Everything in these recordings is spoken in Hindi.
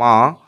माँ,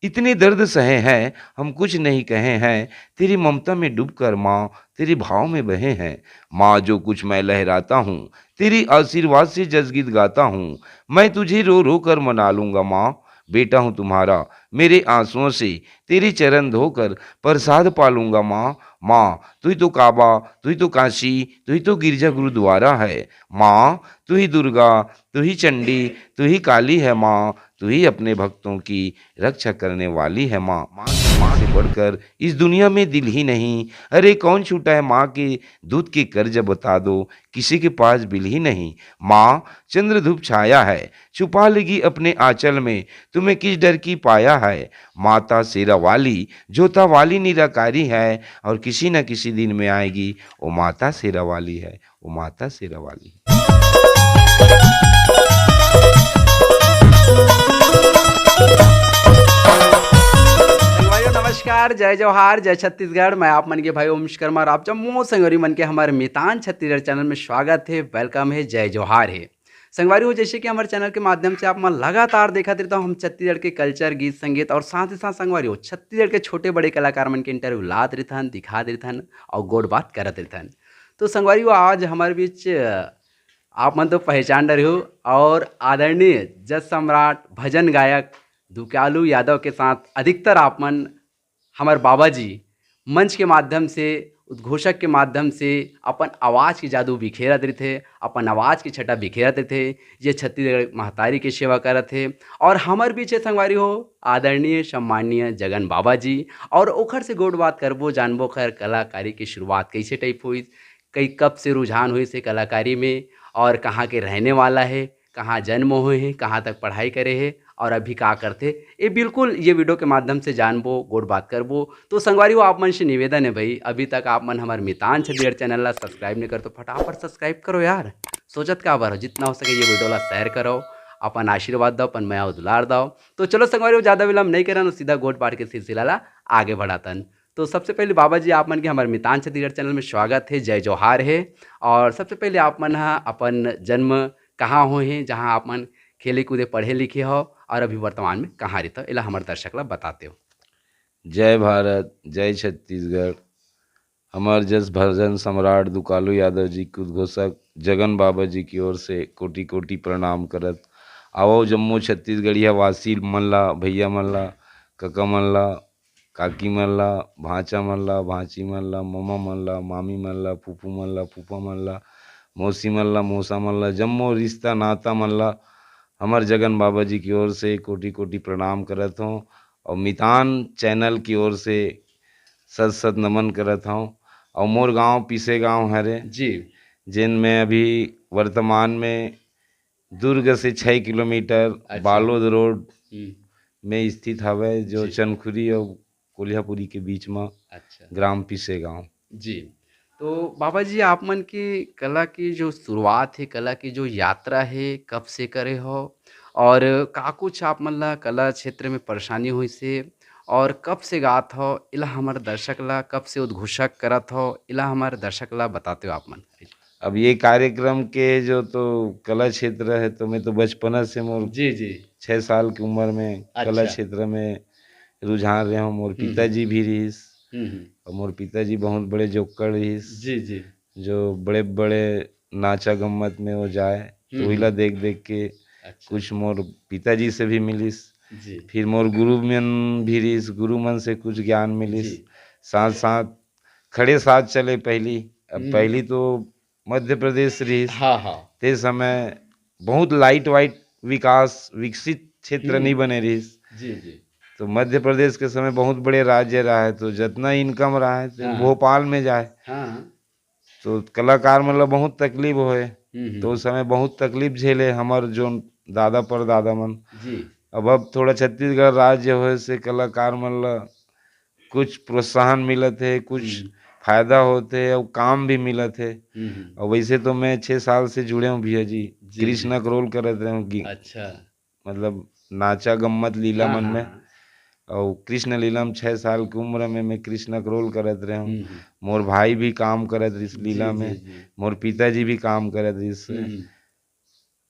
इतने दर्द सहे हैं, हम कुछ नहीं कहे हैं, तेरी ममता में डूबकर माँ, तेरे भाव में बहे हैं। माँ, जो कुछ मैं लहराता हूँ, तेरी आशीर्वाद से जसगीत गाता हूँ। मैं तुझे रो रो कर मना लूँगा माँ, बेटा हूँ तुम्हारा, मेरे आँसुओं से तेरे चरण धोकर प्रसाद पालूँगा माँ। माँ, तू ही तो काबा, तू ही तो काशी, तू ही तो गिरजा गुरुद्वारा है। माँ, तू ही दुर्गा, तू ही चंडी, तू ही काली है माँ, तू ही अपने भक्तों की रक्षा करने वाली है माँ। माँ से बढ़कर इस दुनिया में दिल ही नहीं। अरे कौन छूटा है माँ के दूध के कर्ज बता दो, किसी के पास बिल ही नहीं। माँ, चंद्रधूप छाया है, छुपा लेगी अपने आंचल में, तुम्हें किस डर की पाया है। माता शेरा वाली, जोता वाली निराकारी है, और किसी न किसी दिन में आएगी, वो माता शेरा वाली है, वो माता शेरा वाली है। संगवारियों नमस्कार, जय जवाहर, जय छत्तीसगढ़। मैं आप मन के भाई ओम विश्वकर्मा और आप जम्मू संगवारी मन के हमारे मितान छत्तीसगढ़ चैनल में स्वागत है, वेलकम है, जय जवाहर है। संगवारियों, जैसे कि हमारे चैनल के माध्यम से आप मन लगातार देखते रहता हूँ, हम छत्तीसगढ़ के कल्चर, गीत संगीत और साथ ही साथ संगवारियों छत्तीसगढ़ के छोटे बड़े कलाकार मन के इंटरव्यू लात रहथन, दिखा रहथन और गोड बात करत रहथन। तो संगवारियों, आज हमारे बीच आप मन तो पहचान रहे हो, और आदरणीय जज सम्राट भजन गायक दुकालू यादव के साथ अधिकतर आप मन हमारे बाबा जी मंच के माध्यम से, उद्घोषक के माध्यम से अपन आवाज़ की जादू बिखेरत रहे थे, अपन आवाज़ की छटा बिखेरत रहे थे। ये छत्तीसगढ़ महतारी की सेवा करत थे। और हमारे पीछे संगवारी हो आदरणीय सम्माननीय जगन बाबा जी, और ओखर से गोड बात करबो, जानबो खैर कलाकारी की शुरुआत कैसे टाइप हुई, कई कब से रुझान हुई से कलाकारी में, और कहाँ के रहने वाला है, कहाँ जन्म हुए हैं, कहाँ तक पढ़ाई करे है और अभी का करते, ये बिल्कुल ये वीडियो के माध्यम से जानबो, गोड बात करबो। तो संगवारी हो आप मन से निवेदन है भाई, अभी तक आप मन हमारे मितान छत्तीसगढ़ चैनल ला सब्सक्राइब नहीं कर तो फटाफट सब्सक्राइब करो यार। सोचत का बार हो, जितना हो सके ये वीडियो ला शेयर करो, अपन आशीर्वाद दो, अपन मैं दुलार दो। तो चलो संगवारी हो, ज़्यादा विलम्ब नहीं करन, सीधा गोड बात के सिलसिला ला आगे बढ़ातन। तो सबसे पहले बाबा जी आप मन के हमारे मितान छत्तीसगढ़ चैनल में स्वागत है, जय जवाहर है। और सबसे पहले आप मन हा अपन जन्म कहाँ हुए हैं, जहाँ आप मन खेले कूदे पढ़े लिखे हो, और अभी वर्तमान में कहाँ रहते हो, इला हमारे दर्शक ला बताते हो। जय भारत, जय छत्तीसगढ़। हमार जस भजन सम्राट दुकालू यादव जी के उद्घोषक जगन बाबा जी की ओर से कोटि कोटि प्रणाम करत। आओ जम्मू छत्तीसगढ़िया वासी मन ला, भैया मन ला, कका मन ला, काकी मन ला, भांचा मन ला, भांची मन ला, ममा मन ला, मामी मन ला, फूफू मन ला, फूफा मन ला, मौसी मन ला, मौसा मन ला, जम्मो रिश्ता नाता मन ला हमार जगन बाबा जी की ओर से कोटि कोटि प्रणाम करत हूँ। और मितान चैनल की ओर से सत सत नमन करत हूँ। और मोर गांव पीसे गांव हरे, जी। जिनमें अभी वर्तमान में दुर्ग से 6 किलोमीटर अच्छा। बालोद रोड हम्म। में स्थित हवे, जो जी। चनखुरी और कोल्हापुरी के बीच में अच्छा। ग्राम पीसे गांव। जी। तो बाबा जी आप मन की कला की जो शुरुआत है, कला की जो यात्रा है, कब से करे हो, और का कुछ आप मन ला कला क्षेत्र में परेशानी हुई से, और कब से गात हो, इला हमारे दर्शक ला कब से उद्घोषक करत हो, इला हमारे दर्शक ला बताते हो आप मन। अब ये कार्यक्रम के जो तो कला क्षेत्र है, तो मैं तो बचपन से मोर जी जी। 6 साल की उम्र में कला अच्छा। क्षेत्र में रुझान रहे हूँ। मोर हम्म। पिताजी भी रहीस, हम्म। और मोर पिताजी बहुत बड़े जोक्कड़ रहीस, जी जी। जो बड़े बड़े नाचा गम्मत में वो जाए, तो वहीला देख देख के अच्छा। कुछ मोर पिताजी से भी मिलिस। जी फिर मोर गुरु मन भी रहीस, गुरु मन से कुछ ज्ञान मिलिस। जी। साथ साथ खड़े साथ चले पहली। अब हम्म। पहली तो मध्य प्रदेश रहीस, हाँ हाँ। ते समय बहुत लाइट वाइट विकास विकसित क्षेत्र नहीं बने रहीस। जी जी। तो मध्य प्रदेश के समय बहुत बड़े राज्य रहा है, तो जितना इनकम रहा है तो हाँ भोपाल में जाए, हाँ। तो कलाकार मतलब बहुत तकलीफ होए। तो हम्म। उस समय बहुत तकलीफ झेले हमार जो दादा परदादा मन। जी अब थोड़ा छत्तीसगढ़ राज्य होए से कलाकार मन ला कुछ प्रोत्साहन मिलत है, कुछ फायदा होते है, और काम भी मिलत है। और वैसे तो मैं 6 साल से जुड़े हूँ भैया जी, जी जी। कृष्ण का रोल करते रहे हूँ अच्छा। मतलब नाचा गम्मत लीला हाँ मन हाँ में। हाँ। और कृष्ण लीला में 6 साल की उम्र में मैं कृष्ण का रोल करत रहे हूँ। हम्म। मोर भाई भी काम करत रही इस जी लीला जी में, जी। मोर पिताजी भी काम करत रही इससे।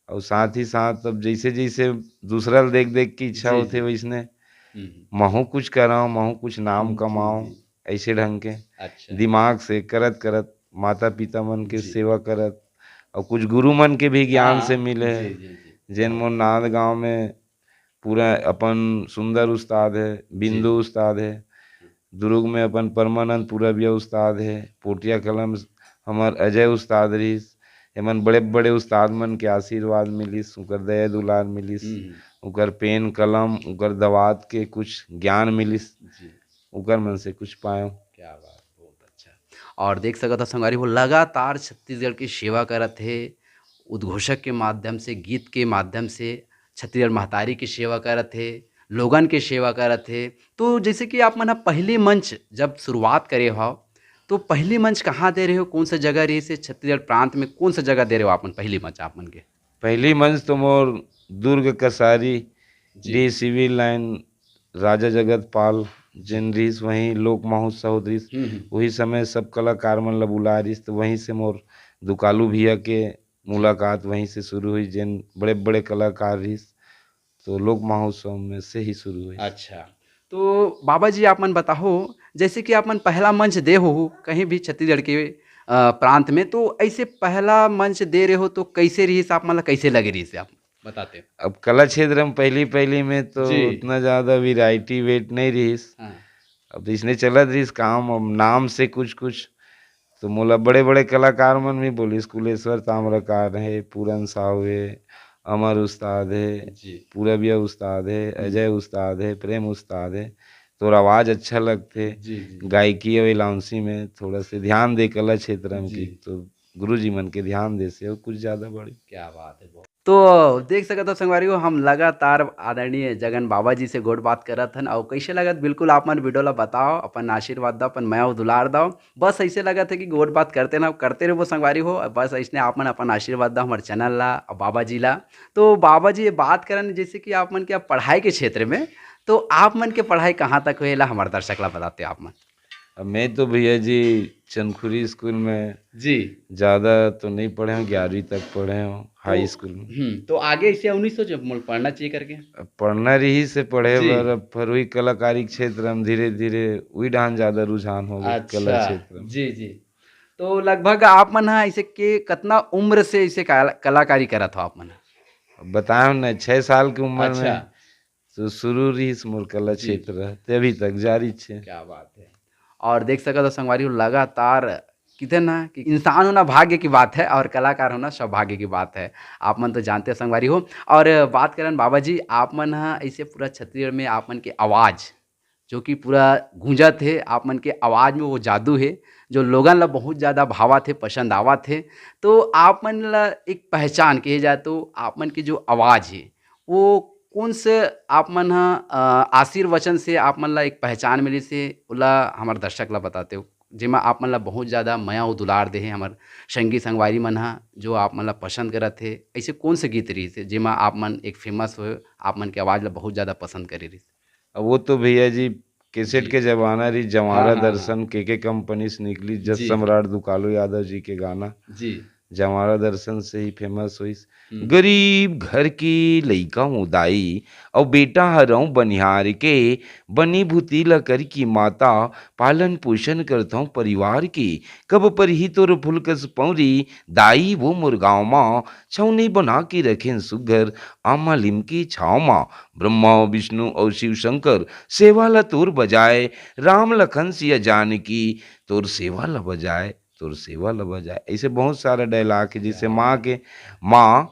और साथ ही साथ अब जैसे जैसे दूसरा देख देख की इच्छा जी, होते जी। वैसने हुँ, महू कुछ कराऊं महू कुछ नाम हुँ। जी, कमाऊं जी। ऐसे ढंग के अच्छा। दिमाग से करत करत माता पिता मन के जी। सेवा करत और कुछ गुरु मन के भी ज्ञान से हाँ। मिले जी, जी, जी। जैन मोर नांद गांव में पूरा अपन सुंदर उस्ताद है जी, बिंदु जी। उस्ताद है दुर्ग में अपन परमानंद पूरबिया उस्ताद है पोटिया कलम हमार अजय उस्ताद रहीस एमन बड़े बड़े उस्ताद मन के आशीर्वाद मिलिस उकर दया दुलार मिलिस हुँ, हुँ। उकर पेन कलम उकर दवात के कुछ ज्ञान मिलिस जी। उकर मन से कुछ पायो क्या बात! बहुत अच्छा। और देख सकत हो संगवारी हो लगातार छत्तीसगढ़ की सेवा करत हे, उद्घोषक के माध्यम से, गीत के माध्यम से छत्तीसगढ़ महतारी की सेवा करत हे, लोगन के सेवा करत हे। तो जैसे कि आप मन ह पहली मंच जब शुरुआत करे हव, तो पहली मंच कहाँ दे रहे हो? कौन सा जगह रहिस हे छत्तीसगढ़ प्रांत में कौन सा जगह दे रहे हो आप मन पहली मंच आप मन के? पहली मंच तो मोर दुर्ग कसारी जी। डी सिविल लाइन राजा जगत पाल जी। जिन रहीस वहीं लोक महोत्सव रहीस हुँ, हुँ। वही समय सब कलाकार मन ला बुलाए रहीस तो वहीं से मोर दुकालू भैया के जी। मुलाकात वहीं से शुरू हुई जिन बड़े बड़े कलाकार रहीस तो लोक महोत्सव में से ही शुरू हुई अच्छा। तो बाबा जी आप मन बताहो जैसे कि आप मन पहला मंच दे हो कहीं भी छत्तीसगढ़ के प्रांत में तो ऐसे पहला मंच दे रहे हो तो कैसे रहिस आप मन ला कैसे लगे रहिस आप बताते? अब कला क्षेत्र में पहली पहली में तो जी। उतना ज़्यादा वैरायटी वेट नहीं रहीस हाँ। अब इसने चलत रहीस काम अब नाम से कुछ कुछ तो मोला बड़े बड़े कलाकार मन भी बोलिस कुलेश्वर ताम्रकार है पूरन साहू है अमर उस्ताद है जी। पूरबिया उस्ताद है हुँ। अजय उस्ताद है प्रेम उस्ताद है तो आवाज़ अच्छा लगते जी, जी। गायकी और इलाउंसी में थोड़ा से ध्यान दे कला क्षेत्र में जी। की तो गुरु जी मन के ध्यान दे से और कुछ ज़्यादा बड़ी क्या बात है! बहुत तो देख सकत हो संगवारी हो हम लगातार आदरणीय जगन बाबा जी से गोड़ बात करत हन अउ कइसे लगत बिल्कुल आप मन वीडियो ला बताओ, अपन आशीर्वाद दाओ, अपन माया अउ दुलार दाओ। बस अइसे लगत है कि गोड़ बात करते रहो संगवारी हो बस अइसने आप मन अपन आशीर्वाद दाओ हमर चैनल ला अउ बाबा जी ला। तो बाबा जी ये बात करन जैसे कि आप मन के अब पढ़ाई के क्षेत्र में, तो आप मन के पढ़ाई कहाँ तक होए ला हमर दर्शक ला बताते आप मन? अब मैं तो भैया जी चंदखुरी स्कूल में जी। ज़्यादा तो नहीं पढ़े हूँ 11वीं तक पढ़े हूँ तो हाई स्कूल में तो आगे इसे 1900 जब मोल पढ़ना चाहिए करके? अब पढ़ना रही से पढ़े जी। बर अब फिर वही कलाकारी क्षेत्र में धीरे धीरे वही डाहन ज़्यादा रुझान हो गई कला अच्छा। क्षेत्र में जी, जी। तो लगभग आप मन ह ऐसे के कतना उम्र से ऐसे कलाकारी करत हो आप मन ह? अब बताया ना 6 साल की उम्र अच्छा। में तो शुरू रही मोर कला जी। क्षेत्र ते अभी तक जारी छे क्या बात है! और देख सकत हो संगवारी हो लगातार कहते हैं ना कि इंसान होना भाग्य की बात है और कलाकार होना सौभाग्य की बात है। आप मन तो जानते हो संगवारी हो और बात करन बाबा जी आप मन ह ऐसे पूरा छत्तीसगढ़ में आप मन के आवाज़ जो कि पूरा गूंजत हे, आप मन के आवाज़ में वो जादू हे, जो लोगन ला बहुत ज़्यादा भावत हे, पसंद आवत हे। तो आप मन ला एक पहचान केहे जाए तो आप मन की जो आवाज़ हे, वो कोन से आप मन ह आशीर्वचन से आप मन ला एक पहचान मिलिस हे, ओला हमर दर्शक ला बताते हो? जेमा आप मन ला बहुत ज़्यादा माया अउ दुलार दे हे हमर संगी संगवारी मन ह, जो आप मन ला पसंद करत हे। ऐसे कोन से गीत रहिस हे, जेमा आप मन एक फेमस होए, आप मन के आवाज़ ला बहुत ज़्यादा पसंद करे रहिस? अब वो तो भैया जी कैसेट जी। के जमाना रही हाँ, जमारा हाँ, हाँ। दर्शन के कंपनी से निकली जस जी, जी। सम्राट दुकालू यादव जी के गाना जी। जमारा दर्शन से ही फेमस हुई हुँ। गरीब घर की लइका हूँ दाई और बेटा हरऊँ बनिहार के बनी भूती ल कर की माता पालन पोषण करता हूँ परिवार की कब पर ही तोर फुलकस पौरी दाई वो मुरगाँव माँ छौनी बना के रखें सुघर आमा लिमकी छाव माँ ब्रह्मा विष्णु और शिव शंकर सेवा ला तोर बजाए राम लखन सिया जानकी तोर सेवा ला बजाए तोर सेवा ला बजाए ऐसे बहुत सारे डायलॉग है जिसे माँ के माँ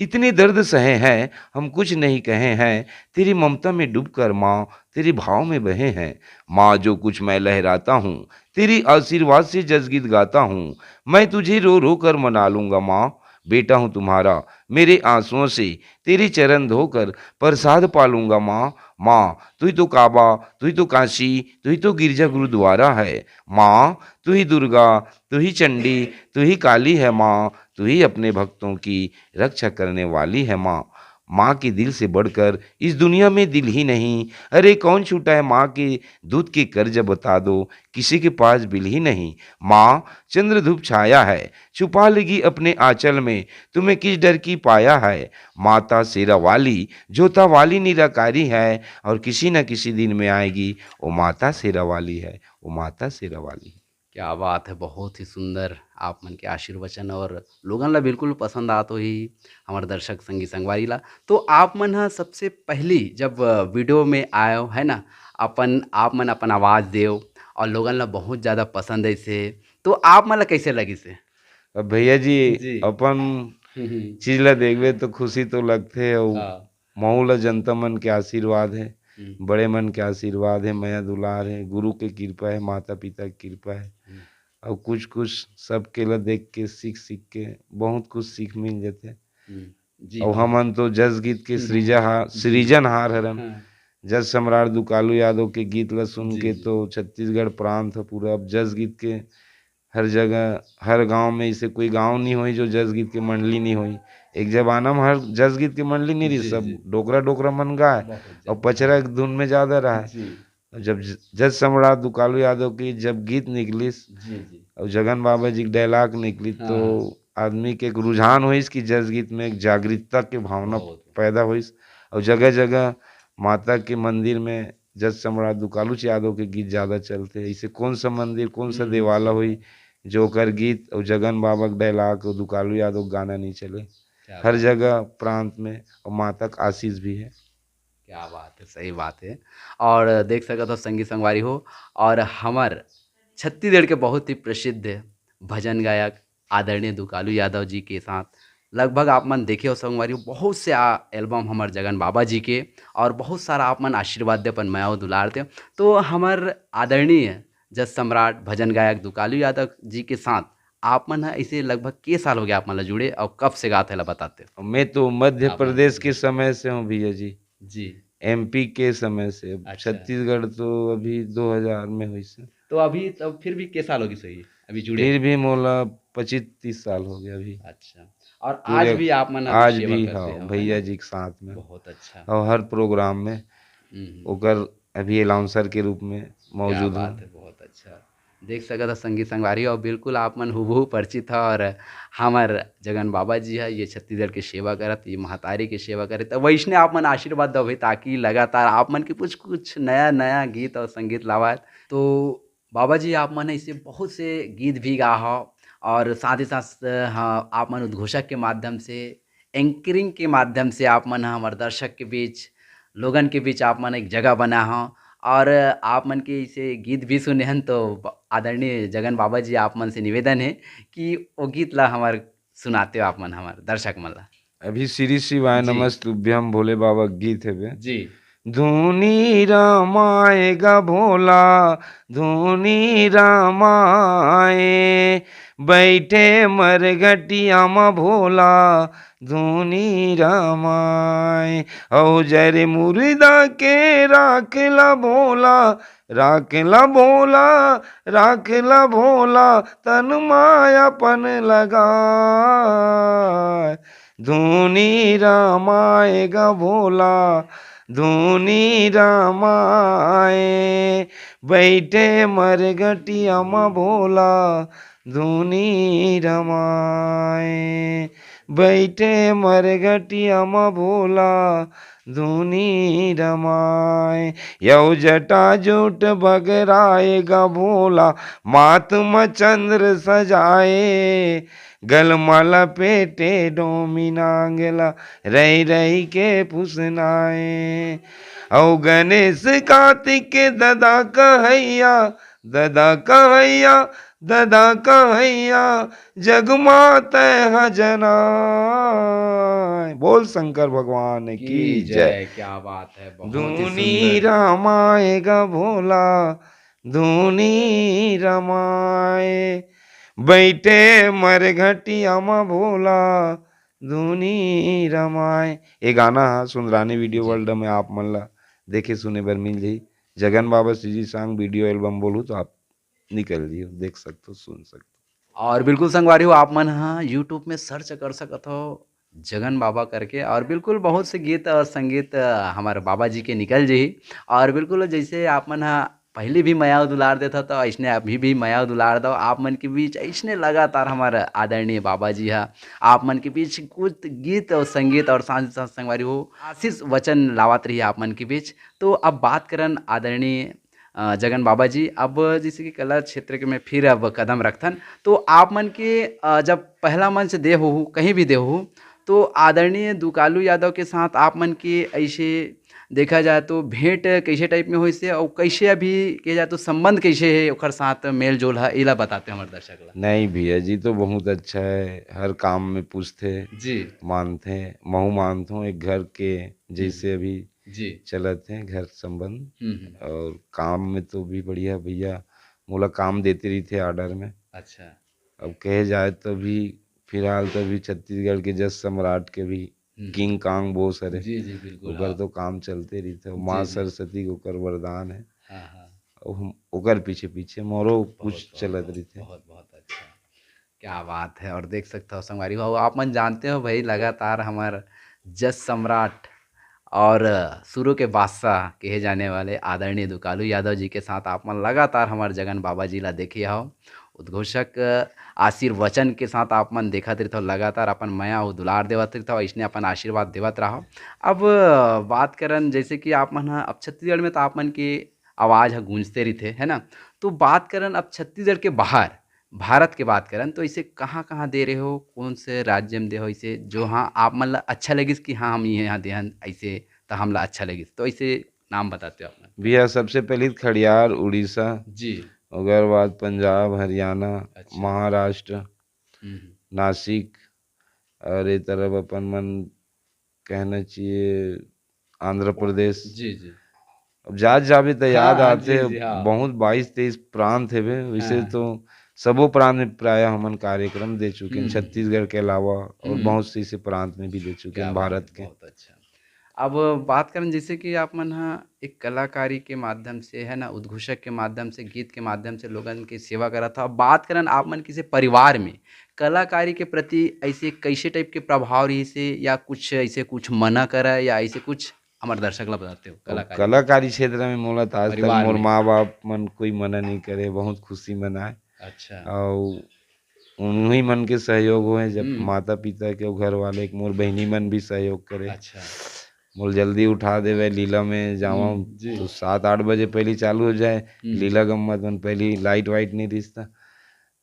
इतनी दर्द सहे हैं हम कुछ नहीं कहे हैं तेरी ममता में डूब कर माँ तेरे भाव में बहे हैं माँ जो कुछ मैं लहराता हूँ तेरी आशीर्वाद से जसगीत गाता हूँ मैं तुझे रो रो कर मना लूंगा माँ बेटा हूँ तुम्हारा मेरे आंसुओं से तेरी चरण धोकर प्रसाद पालूंगा माँ माँ तू ही तो काबा तू ही तो काशी तू ही तो गिरजा गुरुद्वारा है माँ तू ही दुर्गा तू ही चंडी तू ही काली है माँ तू ही अपने भक्तों की रक्षा करने वाली है माँ माँ के दिल से बढ़कर इस दुनिया में दिल ही नहीं। अरे कौन छूटा है माँ के दूध के कर्ज बता दो, किसी के पास बिल ही नहीं। माँ चंद्रधूप छाया है, छुपा लेगी अपने आंचल में, तुम्हें किस डर की पाया है। माता शेरा वाली जोता वाली निराकारी है, और किसी न किसी दिन में आएगी, वो माता शेरा वाली है, वो माता शेरा वाली है। क्या बात है, बहुत ही सुंदर आप मन के आशीर्वचन और लोगन ला बिल्कुल पसंद आत होही हमार दर्शक संगी संगवारी ला। तो आप मन ह सबसे पहली जब वीडियो में आयो है ना, अपन आप मन अपन आवाज़ देव और लोगन ला बहुत ज़्यादा पसंद ऐसे, तो आप मन ला कैसे लगी से? अब भैया जी जी। अपन हुँ। चीज ला देखबे तो खुशी तो लगथे, और हाँ। महू ला जनता मन के आशीर्वाद है, हुँ, बड़े मन के आशीर्वाद है, माया दुलार है, गुरु के कृपा है, माता पिता की कृपा है। हुँ। और कुछ कुछ सबके ला देख के सीख सीख के बहुत कुछ सीख मिल जाते। हुँ। जी, और बहुत। हमन तो जस गीत के जी, सृजनहार हरन। हाँ। जस सम्राट दुकालू यादव के गीत ला सुन जी, के जी। तो छत्तीसगढ़ प्रांत ह पूरा। अब जस गीत के हर जगह, हर गांव में ऐसे कोई गांव नहीं होई जो जस गीत के मंडली नहीं होई। एक जमाना में हर जस गीत के मंडली नहीं रही, जी, सब जी। डोकरा डोकरा मन गाए, बहुत और ज़्यादा, पचरा हाँ। की धुन में ज्यादा रहा है। जी। जब जस सम्राट दुकालू यादव की जब गीत निकलिस, जी, जी। और जगन बाबा जी की डायलॉग निकली, हाँ, तो हाँ। आदमी के एक रुझान हुई कि जस गीत में एक जागरूकता की भावना बहुत। पैदा हुई। और जगह जगह माता के मंदिर में जस सम्राट दुकालू यादव के गीत ज़्यादा चलते हैं। इसे कौन सा मंदिर कौन सा देवाला जी, हुई जो कर गीत और जगन बाबा का डायलॉग और दुकालू यादव का गाना नहीं चले। क्या हर बात! जगह प्रांत में और माता का आशीष भी है। क्या बात है, सही बात है। और देख सकत हो संगी संगवारी हो, और हमार छत्तीसगढ़ के बहुत ही प्रसिद्ध भजन गायक आदरणीय दुकालू यादव जी के साथ लगभग आप मन देखे हो संगवारी हो, बहुत से एल्बम हमार जगन बाबा जी के, और बहुत सारा आप मन आशीर्वाद दे अपन माया दुलार दे। तो हमार आदरणीय जस सम्राट भजन गायक दुकालू यादव जी के साथ आप मन ह ऐसे लगभग के साल हो गया आप मन ला जुड़े, और कब से गाते ला बताते? और मैं तो मध्य आप मन प्रदेश के जी। समय से हूँ भैया जी, जी। एमपी के समय से। अब अच्छा। छत्तीसगढ़ तो अभी 2000 में हुई से। तो अभी तब फिर भी के साल होगी सही अभी जुड़े? फिर भी मोला 25-30 साल हो गया अभी अच्छा। और आज पूरे। भी आप मन अभी आज सेवा भी हाँ करते हो, है भैया ना? जी के साथ में, बहुत अच्छा। और हर प्रोग्राम में हुँ। ओकर अभी अनाउंसर के रूप में क्या मौजूद हूँ। बात है, बहुत अच्छा। देख सकत ह संगी संगवारी, और बिल्कुल आप मन हूबहू परिचित ह, और हमर जगन बाबा जी ह ये छत्तीसगढ़ के सेवा करत, ये महतारी के सेवा करत। तो वैसने आप मन आशीर्वाद देवे ताकि लगातार आप मन के कुछ नया-नया गीत और संगीत लावत। तो बाबा जी आप मन ऐसे बहुत से गीत भी गा हो, और साथ ही साथ हाँ, आप मन उद्घोषक के माध्यम से, एंकरिंग के माध्यम से आप मन ह हमर दर्शक के बीच, लोगन के बीच आप मन एक जगह बना हो। और आप मन के इसे गीत भी सुने हन, तो आदरणीय जगन बाबा जी आप मन से निवेदन है कि वो गीत ला हमार सुनाते हो आप मन हमार दर्शक मन ला। अभी श्री शिवाय जी। नमस्तुभ्यम भोले बाबा का गीत है बे। जी। धुनी रमाएगा भोला, धुनी रमाए, बैठे मरघटिया में भोला, धुनी रमाए। औ जरे मुर्दा के राखला भोला, राखला भोला, राखला भोला, तन मायापन लगाए। धुनी रमाएगा भोला, धुनी रमाए, बैठे मरघटिया में भोला, धुनी रमाए, बैठे मरघटिया में भोला, धुनी रमाए। यौ जटा जूट बगराएगा भोला, माथ में चंद्र सजाए, गलमाला पेटे डोमिनांगला, रही रही के पुसनाए। औ गणेश कार्तिक के ददा कहैया, ददा कहैया, ददा कहैया, जगमाते हैं जनाए। बोल शंकर भगवान की जय। क्या बात है, बहुत ही धुनी सुंदर। रमाएगा भोला, धुनी रमाए, बैठे मरघटिया में भोला, धुनी रमाए। ये गाना सुंदरानी वीडियो जी। वर्ल्ड में आप मन ला देखे सुने बर मिल जाही। जगन बाबा श्री सांग वीडियो एल्बम बोलू तो आप निकल जियो, देख सकते हो, सुन सकते और बिल्कुल संगवारी हो, आप मन हाँ यूट्यूब में सर्च कर सकत हो जगन बाबा करके और बिल्कुल बहुत से गीत और संगीत हमारे बाबा जी के निकल जी और बिल्कुल जैसे आप मन हा पहले भी माया दुलार देता तो ऐसने अभी भी माया दुलार दो आप मन के बीच ऐसने लगातार हमारे आदरणीय बाबा जी हा आप मन के बीच कुछ गीत और संगीत और सांझ साथ संगवारी हो आशीष वचन लावत रही आप मन के बीच। तो अब बात करन आदरणीय जगन बाबा जी अब जैसे कि कला क्षेत्र के में फिर अब कदम रखथन तो आप मन के जब पहला मंच दे हो कहीं भी दे हो तो आदरणीय दुकालू यादव के साथ आप मन के ऐसे देखा जाए तो भेंट कैसे टाइप में होइसे और कैसे अभी के जाए तो संबंध कैसे है ओकर साथ मेल जोल है इला बताते हमारे दर्शक ला। नहीं भैया जी तो बहुत अच्छा है, हर काम में पूछते जी मानते महू मानता हूँ एक घर के हम्म, जैसे अभी जी चलत हैं घर संबंध। हम्म। और काम में तो भी बढ़िया भैया, मोला काम देते रही थे ऑर्डर में। अच्छा अब कहे जाए तो भी फिलहाल तो भी छत्तीसगढ़ के जस सम्राट के भी हम्म, किंग कांग बोस हरे, जी जी बिल्कुल ओकर हाँ तो काम चलते रही थे। जी माँ जी सरस्वती के ओकर वरदान है हाँ हाँ और हम ओकर पीछे पीछे मोरो बहुत कुछ बहुत चलत बहुत रही थे। बहुत बहुत अच्छा क्या बात है। और देख सकते हो संगवारी हो आप मन जानते हो भाई लगातार हमार जस सम्राट और शुरू के बादशाह कहे जाने वाले आदरणीय दुकालू यादव जी के साथ आप मन लगातार हमारे जगन बाबा जी ला देखे हो उद्घोषक आशीर्वचन के साथ आप मन देखत रहो लगातार अपन माया और दुलार देवत रहो इसने अपन आशीर्वाद देवत रहो। अब बात करन जैसे कि आप मन ह अब छत्तीसगढ़ में तो आप मन की आवाज़ ह गूंजते रही है ना। तो बात करन अब छत्तीसगढ़ के बाहर भारत के बात करन तो इसे कहाँ कहाँ दे रहे हो कौन से राज्य में दे हो इसे जो हाँ आप मन ला अच्छा लगिस कि हाँ हम यहाँ देहन ऐसे तो हमला अच्छा लगिस तो ऐसे नाम बताते हो आप मन। भैया सबसे पहले तो खड़ियार उड़ीसा, जी ओकर बाद पंजाब हरियाणा अच्छा महाराष्ट्र हम्म नासिक और ये तरफ अपन मन कहना चाहिए आंध्र प्रदेश। जी जी अब जात जाबे तो हाँ याद हाँ आते जी जी हाँ बहुत 22-23 प्रांत है वे वैसे हाँ तो सबो प्रांत में प्राय हमन कार्यक्रम दे चुके हैं, हम्म छत्तीसगढ़ के अलावा और हम्म बहुत से प्रांत में भी दे चुके क्या हैं बात भारत है के। बहुत अच्छा। अब बात करें जैसे कि आप मन हा एक कलाकारी के माध्यम से है ना उद्घोषक के माध्यम से गीत के माध्यम से लोगन की सेवा करा था। अब बात करें आप मन किसी परिवार में कलाकारी के प्रति ऐसे कैसे टाइप के प्रभाव रही से या कुछ ऐसे कुछ मना करा या ऐसे कुछ हमारे दर्शक ला बताते हो और कलाकारी में कलाकारी क्षेत्र में मोला तो आज तक परिवार मोर में। माँ बाप मन कोई मना नहीं करे, बहुत खुशी मनाए। अच्छा और उन्हीं मन के सहयोग हुए जब हम्म माता पिता के और घर वाले के मोर बहनी मन भी सहयोग करे। अच्छा मोल जल्दी उठा देवे लीला में जावा जी तो 7-8 बजे पहले चालू हो जाए हम्म लीला गम्मत में, पहली लाइट वाइट नहीं दिखता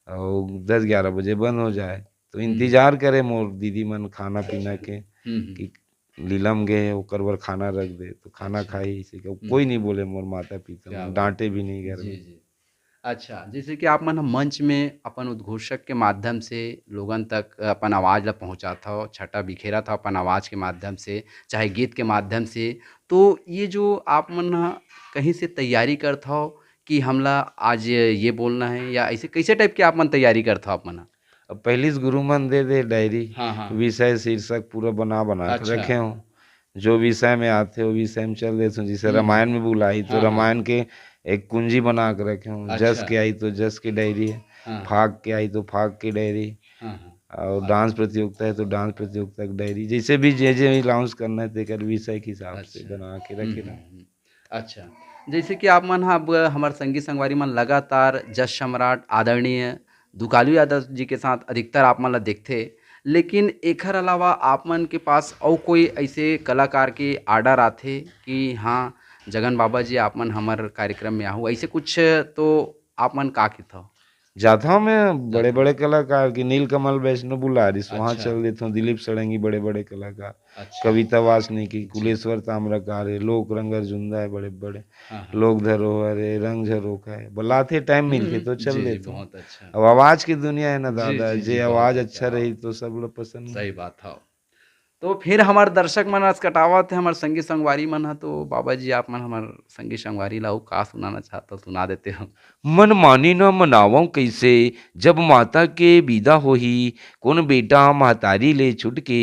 और 10-11 बजे बंद हो जाए तो हम्म इंतजार करे मोर दीदी मन खाना पीना अच्छा के हम्म कि लीलम गए ओकर बर खाना रख दे तो खाना अच्छा खाई इसे हम्म कोई नहीं बोले मोर माता पिता क्या मन बात डांटे भी नहीं है घर जी में। जी अच्छा जैसे कि आप मन ह मंच में अपन उद्घोषक के माध्यम से लोगन तक अपन आवाज़ ला पहुँचाता हो छटा बिखेरा था अपन आवाज़ के माध्यम से चाहे गीत के माध्यम से। तो ये जो आप मन ह कहीं से तैयारी करत हो कि हमला आज ये बोलना है या ऐसे कैसे टाइप के आप मन तैयारी करत हो आप मन ह? अब पहली से गुरु मन दे दे डायरी हाँ हाँ विषय शीर्षक पूरा बना बना के अच्छा रखे हूँ, जो विषय में आते हो विषय में चल देता हूँ। जैसे हम्म रामायण में बुलाई तो हाँ हाँ रामायण के एक कुंजी बना के रखे हूँ, जस अच्छा के आई तो जस की डायरी है, हाँ फाग के आई तो फाग की डायरी, हाँ हाँ और डांस प्रतियोगिता है तो डांस प्रतियोगिता की डायरी, जैसे भी जे अनाउंस करना है तेकर विषय के हिसाब से अच्छा। बना के रखे रहा। अच्छा, जैसे कि आप मन ह अब हमार संगी संगवारी मन लगातार जस सम्राट आदरणीय दुकालू यादव जी के साथ अधिकतर आप मन ला देखथे। लेकिन एखर अलावा आप मन के पास और कोई ऐसे कलाकार के ऑर्डर आथे कि हाँ, जगन बाबा जी आप मन हमर कार्यक्रम में आहू ऐसे कुछ तो आप मन का कहथव? जाता हूँ मैं बड़े जात हूँ। बड़े कलाकार की नीलकमल वैष्णो बुलारिस वहाँ अच्छा, चल देता हूँ, दिलीप सड़ंगी बड़े बड़े कलाकार, अच्छा। कविता वासनिकी, जी। कुलेश्वर ताम्रकार है, लोक रंग अर्जुंदा है बड़े बड़े, हाँ, हाँ। लोक धरोहर है, रंग झरोखा है, बुलाते टाइम मिलके तो चल जी, जी, देता हूँ। बहुत अच्छा। अब आवाज की दुनिया है ना जी, दादा, जी, जी, जे बहुत आवाज अच्छा। अच्छा रही तो सब लोग पसंद। सही बात है। तो फिर हमार दर्शक मन आज कटावत है हमार संगी संगवारी मन ह तो बाबा जी आप मन हमार संगी संगवारी ला अऊ का सुनाना चाहता सुना देते हो? मन मानी न मनावं कैसे जब माता के बिदा होही कोन बेटा महतारी ले छुट के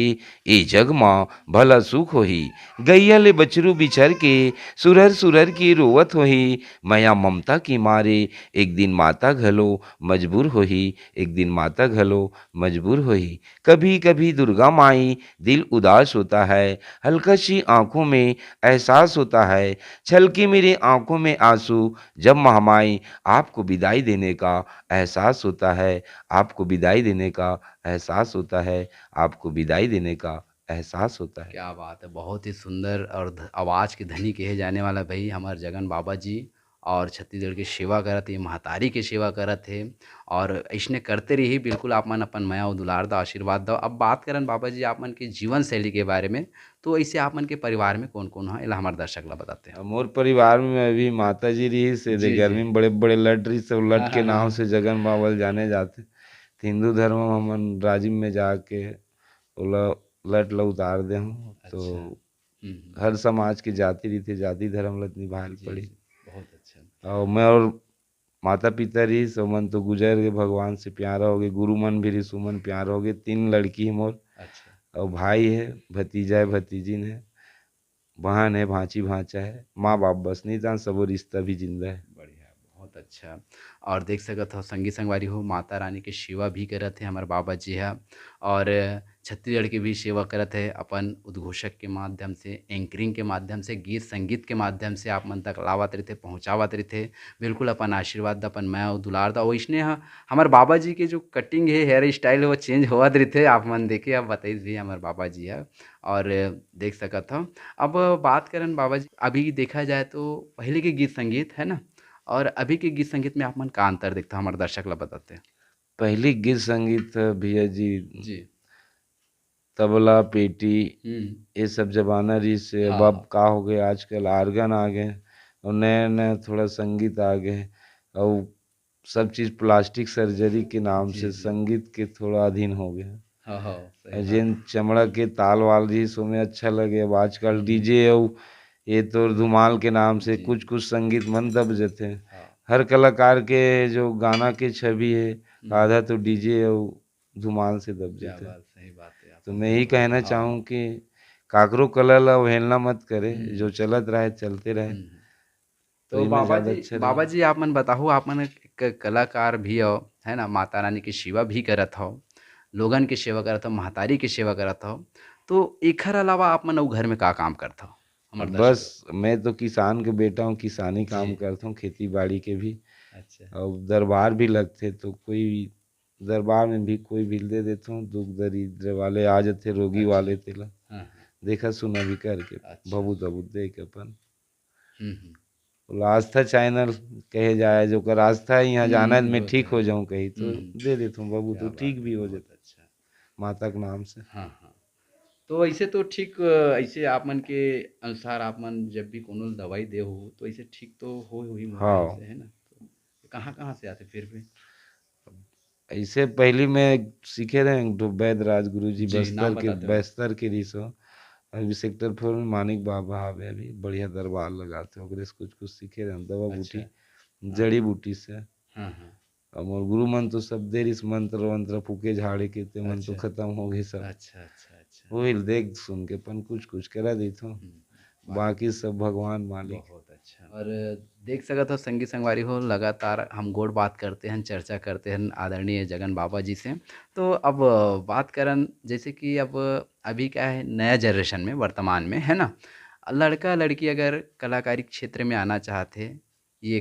ए जग माँ भला सुख होही गैया ले बछरू बिछड़ के सुरर सुरर की रोवत होही माया ममता की मारे एक दिन माता घलो मजबूर होही एक दिन माता घलो मजबूर होही कभी कभी दुर्गा माई दिल उदास होता है हल्का सी आंखों में एहसास होता है छलके मेरे आंखों में आंसू जब महामाई आपको विदाई देने का एहसास होता है आपको विदाई देने का एहसास होता है आपको विदाई देने का एहसास होता है। क्या बात है! बहुत ही सुंदर और आवाज़ के धनी कहे जाने वाला भई हमार जगन बाबा जी और छत्तीसगढ़ की सेवा करत हे, महतारी के सेवा करत हे और अइसने करते रही बिल्कुल आप मन अपन माया अउ दुलार दा आशीर्वाद दो। अब बात करन बाबा जी आप मन के जीवन शैली के बारे में, तो ऐसे आप मन के परिवार में कौन-कौन ह? एला हमार दर्शक ला बताते हैं। मोर परिवार में अभी माता जी रही से दे जी, जी। गर्मी में बड़े बड़े लट रही सब हाँ, लट के हाँ, नाम हाँ। से जगन बावल जाने जाते तो हिंदू धर्म में हमन राजिम में जाके ओला लट ला उतार दे हूँ तो अच्छा। हुँ, हुँ। हर समाज की जाति रीति जाति धर्म ला निभाए जी, पड़ी जी। बहुत अच्छा। और मैं और माता पिता रही सो मन तो गुजर गए भगवान से प्यारा हो गए गुरु मन भी रही सुमन प्यारा हो गए तीन लड़की है मोर अच्छा। और भाई है भतीजा है भतीजिन है बहन है भांची भांचा है माँ बाप बस नहीं था सबो रिश्ता भी जिंदा है। बढ़िया, बहुत अच्छा और देख सकत हो संगी संगवारी हो माता रानी के सेवा भी करत हे हमर बाबा जी ह और छत्तीसगढ़ के भी सेवा करत हे अपन उद्घोषक के माध्यम से, एंकरिंग के माध्यम से, गीत संगीत के माध्यम से आप मन तक लावत रहिथे, पहुँचावत रहिथे। बिल्कुल अपन आशीर्वाद दा, अपन माया अउ दुलार दा वइसने ह हमर बाबा जी के जो कटिंग हे, हेयर स्टाइल है वो चेंज होवत रहिथे। आप मन देखे अब बताइस भी हमर बाबा जी ह और देख सकत हो। अब बात करन बाबा जी, अभी देखा जाए तो पहले के गीत संगीत, है ना? और अभी के गीत संगीत में आप मन का अंतर दिखता हमारे दर्शक ला बताते हैं? पहली गीत संगीत भैया जी जी। तबला पेटी हुँ। ये सब जमाना रही से हाँ, अब हाँ। का हो गए आजकल आर्गन आ गए और नए नए थोड़ा संगीत आ गए और सब चीज़ प्लास्टिक सर्जरी के नाम जी, से जी। संगीत के थोड़ा अधीन हो गए हाँ, हाँ, सही और बात जिन है। चमड़ा के ताल वाल रही सो में अच्छा लगे अब आजकल हुँ। डीजे और ये तो धुमाल के नाम से जी। कुछ कुछ संगीत मन दब जाते हैं हाँ। हर कलाकार के जो गाना के छवि है हुँ। आधा तो डीजे और धुमाल से दब क्या जाते हैं। बात सही बात है। तो आपने मैं यही बिल्कुल कहना हाँ। चाहूँ कि काकरो कला ला अवहेलना मत करे जो हुँ, चलत रहे चलते रहे हुँ। तो तो इमे ज़्यादा अच्छा रही। बाबा जी आप मन बताहु आप मन एक कलाकार भी हो, है ना? माता रानी की सेवा भी करत हव, लोगन के सेवा करत हव, महतारी के सेवा करत हव। तो एखर अलावा आप मन अउ घर में का काम करत हव? हमर अब दर्शक बस ला मैं तो किसान के बेटा हूँ किसानी जी। काम करता हूँ खेती बाड़ी के भी अच्छा। और दरबार भी लगते तो कोई दरबार में भी कोई भी दे देता हूँ दुख दरिद्र वाले आ जाते रोगी अच्छा। वाले तेला हाँ, हाँ। देखा सुना भी करके अच्छा। बहुत अबूत दे के अपन हुँ, हुँ। बोला आस्था चैनल कहे जाए जो कर आस्था है यहाँ जाना है मैं वो तो ठीक है। हो जाऊँ कहीं हुँ, तो हुँ। दे देता हूँ बाबू तो क्या ठीक बात भी है, हो बहुत जाता अच्छा। माता के नाम से। हाँ, हाँ। तो ऐसे तो ठीक ऐसे आप मन के अनुसार आप मन जब भी कोनो दवाई देहु तो ऐसे ठीक तो होई मोर ख्याल हाँ से, है ना? तो कहाँ-कहाँ से आथे फिर भी? ऐसे पहली में सीखे रहे तो वैद्य राज गुरु जी जी, नाम बताते हो? बस्तर के रिसो अभी सेक्टर 4 में मानिक बाबा आवे अभी बढ़िया दरबार लगाते ओकरे से कुछ कुछ सीखे रहे दवा अच्छा। बूटी हाँ, जड़ी हाँ। बूटी से हाँ, हाँ। और मोर गुरु मन तो सब देर इस मंत्र वंत्र फूके झाड़े के ते मन तो अच्छा। खत्म हो गए सब अच्छा, अच्छा, अच्छा। वही देख सुन के अपन कुछ कुछ करा देता हूँ हुँ, वाह! बाकी सब भगवान मालिक। बहुत अच्छा और देख सकत हो संगी संगवारी हो लगातार हम गोड़ बात करते हैं चर्चा करते हैं आदरणीय जगन बाबा जी से तो अब बात करन जैसे कि अब अभी क्या है नया जनरेशन में वर्तमान में है ना लड़का लड़की अगर कलाकारी क्षेत्र में आना चाहते ये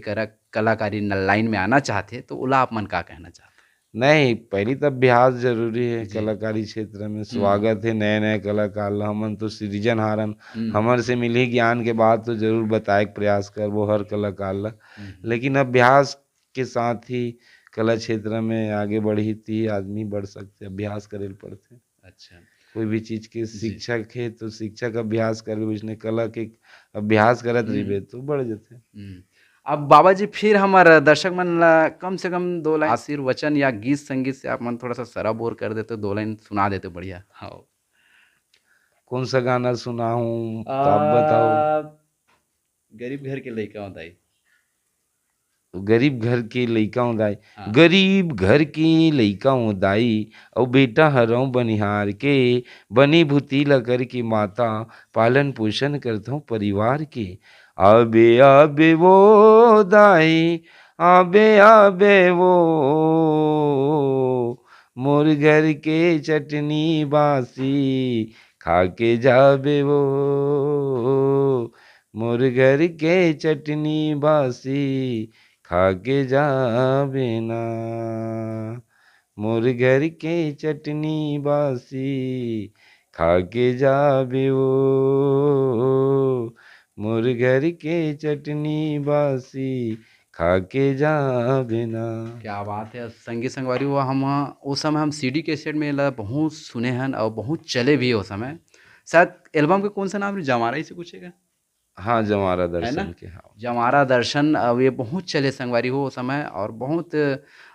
कलाकारी लाइन में आना चाहते तो ओला आप मन का कहना चाहते नहीं पहली तो अभ्यास जरूरी है जी कलाकारी क्षेत्र में हम्म स्वागत है नए नए कलाकार ला हमन तो सृजनहारन हम्म हमर से मिली ज्ञान के बाद तो जरूर बताए के प्रयास कर वो हर कलाकार ला हम्म लेकिन अभ्यास के साथ ही कला क्षेत्र में आगे बढ़ी थी आदमी बढ़ सकते अभ्यास करे पड़ते अच्छा कोई भी चीज के जी शिक्षक है तो शिक्षक अभ्यास कर उसने कला के अभ्यास करत हम्म रहिबे तो बढ़ जाते। हुँ। अब बाबा जी फिर हमर दर्शक मन ला कम से कम 2 लाइन आशीर्वचन या गीत संगीत से आप मन थोड़ा-सा सराबोर कर देते, 2 लाइन सुना देते बढ़िया। हाँ। कौन सा गाना सुनाऊं आ, तो आप बताओ। गरीब घर के लड़का होता है। गरीब घर के लइका हूँ दाई, हाँ। गरीब घर के लइका हूँ दाई, और बेटा हरऊं बनिहार के, बनी भूतीला करके माता, पालन पोषण करता हूँ परिवार के। आबे आबे वो दाई, आबे आबे वो, मोर घर के चटनी बासी, खा के जाबे वो, मोर घर के चटनी बासी, खा के जाबे ना, मोर घर के चटनी बासी, खा के जाबे वो, मोर घर के चटनी बासी, खा के जाबे ना। क्या बात है संगीत संगवारी हुआ। हम उस समय हम सीडी कैसेट में ला बहुत सुने हैं और बहुत चले भी उस समय। शायद एल्बम के कौन सा नाम है, जमारा से कुछ है हाँ जमारा है ना? दर्शन के, हाँ। जमारा दर्शन अब ये बहुत चले संगवारी हो उस समय, और बहुत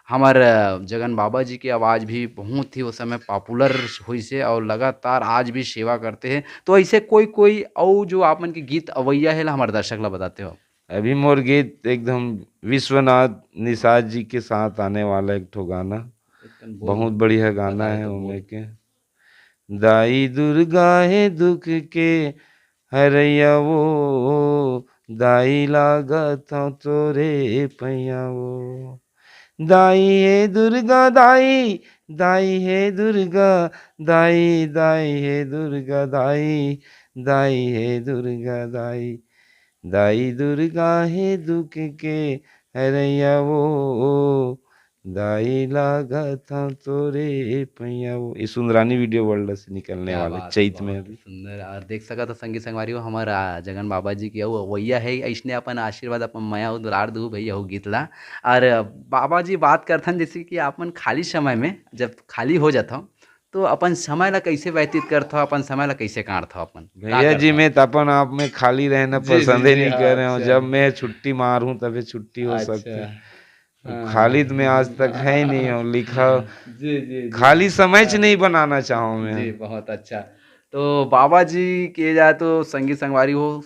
हमार जगन बाबा जी की आवाज़ भी बहुत ही उस समय पॉपुलर हुई से, और लगातार आज भी सेवा करते हैं। तो ऐसे कोई कोई और जो आप मन के गीत अवैया है ला हमारे दर्शक ला बताते हो। अभी मोर गीत एकदम विश्वनाथ निषाद जी के साथ आने वाला एक ठो गाना, एकदम बोल बहुत बढ़िया गाना बताए है तो उनमें बोल। के। दाई दुर्गा है दुख के हरैया वो, दाई लागत हूँ तोरे पैया वो, दाई है दुर्गा दाई, दाई है दुर्गा, दाई दाई है दुर्गा दाई, दाई है दुर्गा दाई, दाई दुर्गा है दुख के हरैया वो, दाई लागत था तोरे पैया वो। ये सुंदरानी वीडियो वर्ल्ड से निकलने क्या वाले बात है, चैत में बहुत ही अभी। सुंदर। और देख सका तो संगीत संगवारी हो हमारा जगन बाबा जी की वो वैया है, इसने अपन आशीर्वाद अपन माया हो दुलार दू भैया हो गीत ला। और बाबा जी बात करथन जैसे कि आपन खाली समय में जब खाली हो जाता हो तो अपन समय ला कैसे व्यतीत करता हो, अपन समय ला कैसे काटता हो, अपन का भैया जी करता हो? मैं तो अपन आप में खाली रहना जी जी पसंद ही जी, नहीं हाँ कर रहे हूँ। अच्छा। जब मैं छुट्टी मारूं तभी छुट्टी हो अच्छा। सकते। अब हाँ। खाली तो मैं आज तक है ही नहीं हूँ लिखा, जी जी जी। खाली समय च हाँ। नहीं बनाना चाहूँ मैं। जी, बहुत अच्छा। तो बाबा जी के जाए तो संगीत संगवारी हो,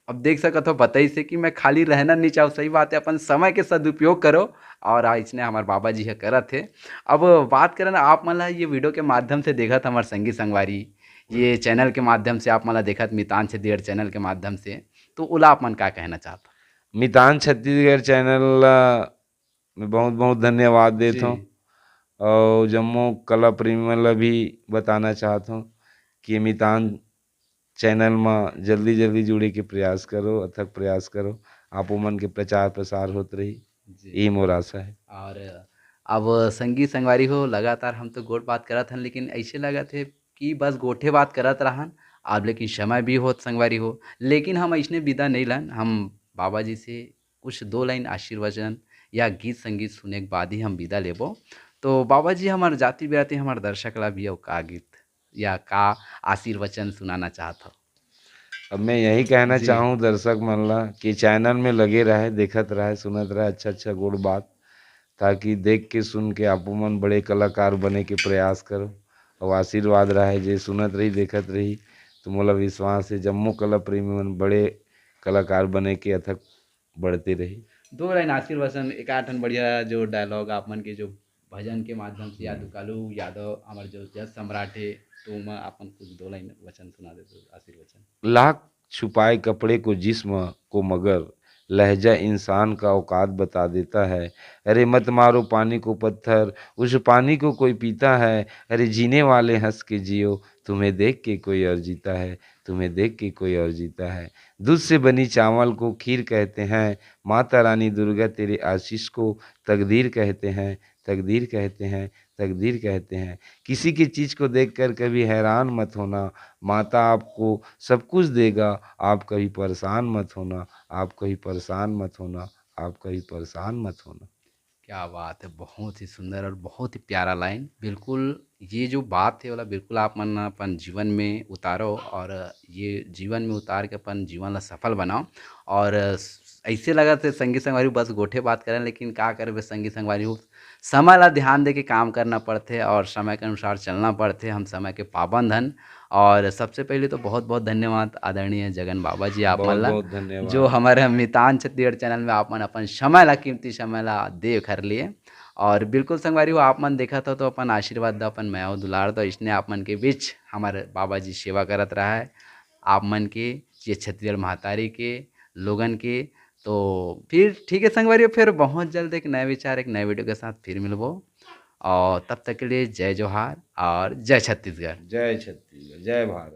अब देख सकत हो बताई से कि मैं खाली रहना नहीं चाहूँ, सही बात है, अपन समय के सदुपयोग करो। और इसने हमारे बाबा जी ह करत थे। अब बात करें ना आप मन ला ये वीडियो के माध्यम से देखत हमारे संगीत संगवारी, ये चैनल के माध्यम से आप मन ला देखत मितान छत्तीसगढ़ चैनल के माध्यम से, तो ओला आप मन का कहना चाहता? मितान छत्तीसगढ़ चैनल में बहुत बहुत धन्यवाद जी। देता हूँ। और जम्मू कला प्रेमी ला भी बताना चाहता हूँ कि मितान चैनल में जल्दी जल्दी जुड़े के प्रयास करो, अथक प्रयास करो, आप मन के प्रचार प्रसार होत रही, जी। यही मोर आशा है। और अब संगी संगवारी हो लगातार हम तो गोट बात करत हन, लेकिन ऐसे लगत है कि बस गोठे बात करत रहन। अब लेकिन समय भी होत संगवारी हो, लेकिन हम ऐसने विदा नहीं लन, हम बाबा जी से कुछ दो लाइन आशीर्वचन या गीत संगीत सुने के बाद ही हम विदा लेबो। तो बाबा जी हमारे जाति बिराती हमारे दर्शक ला भी अउ का गीत या का आशीर्वचन सुनाना चाहत हो? अब मैं यही कहना जी। चाहूँ दर्शक मन ला कि चैनल में लगे रहे, देखत रहे, सुनत रहे अच्छा अच्छा गुड़ बात, ताकि देख के सुन के आपो मन बड़े कलाकार बने के प्रयास करो। और आशीर्वाद रहे जे सुनत रही देखत रही, तो मोला विश्वास है जम्मू कला प्रेमी मन बड़े कलाकार बने के अथक बढ़ते रही। दो लाइन आशीर्वचन एक आठन बढ़िया जो डायलॉग आप मन के जो भजन के माध्यम से यादव कालू यादव हमारे जो जज सम्राट है, तो मैं अपन कुछ दो लाइन वचन सुना देते आशीर्वचन। लाख छुपाए कपड़े को जिस्म को मगर लहजा इंसान का औकात बता देता है। अरे मत मारो पानी को पत्थर, उस पानी को कोई पीता है। अरे जीने वाले हंस के जियो, तुम्हें देख के कोई और जीता है, तुम्हें देख के कोई और जीता है। दूध से बनी चावल को खीर कहते हैं, माता रानी दुर्गा तेरे आशीष को तकदीर कहते हैं, तकदीर कहते हैं, तकदीर कहते हैं। किसी की चीज़ को देखकर कभी हैरान मत होना, माता आपको सब कुछ देगा, आप कभी परेशान मत होना, आप कभी परेशान मत होना, आप कभी परेशान मत होना। क्या बात है, बहुत ही सुंदर और बहुत ही प्यारा लाइन। बिल्कुल ये जो बात है वाला बिल्कुल आप मन अपन जीवन में उतारो, और ये जीवन में उतार के अपन जीवन ला सफल बनाओ। और ऐसे लगा थे संगी संगवारी बस गोठे बात करें, लेकिन का करे संगी संगवारी हो, समय ला ध्यान दे के काम करना पड़ते और समय के अनुसार चलना पड़ते। हम समय के पाबंद हन। और सबसे पहले तो बहुत बहुत धन्यवाद आदरणीय जगन बाबा जी आप मन बहुत ला, बहुत जो धन्यवाद। हमारे मितान छत्तीसगढ़ चैनल में आप मन अपन समय ला, कीमती समय ला दे कर लिए। और बिल्कुल संगवारी हो, आप मन देखा था तो अपन आशीर्वाद दो, अपन मैं दुलार दो, इसने आप मन के बीच हमारे बाबा जी सेवा करत रहा है आप मन के, ये छत्तीसगढ़ महतारी के लोगन के। तो फिर ठीक है संगवारी, फिर बहुत जल्द एक नए विचार एक नए वीडियो के साथ फिर मिलबो। और तब तक के लिए जय जोहार और जय छत्तीसगढ़। जय छत्तीसगढ़, जय भारत।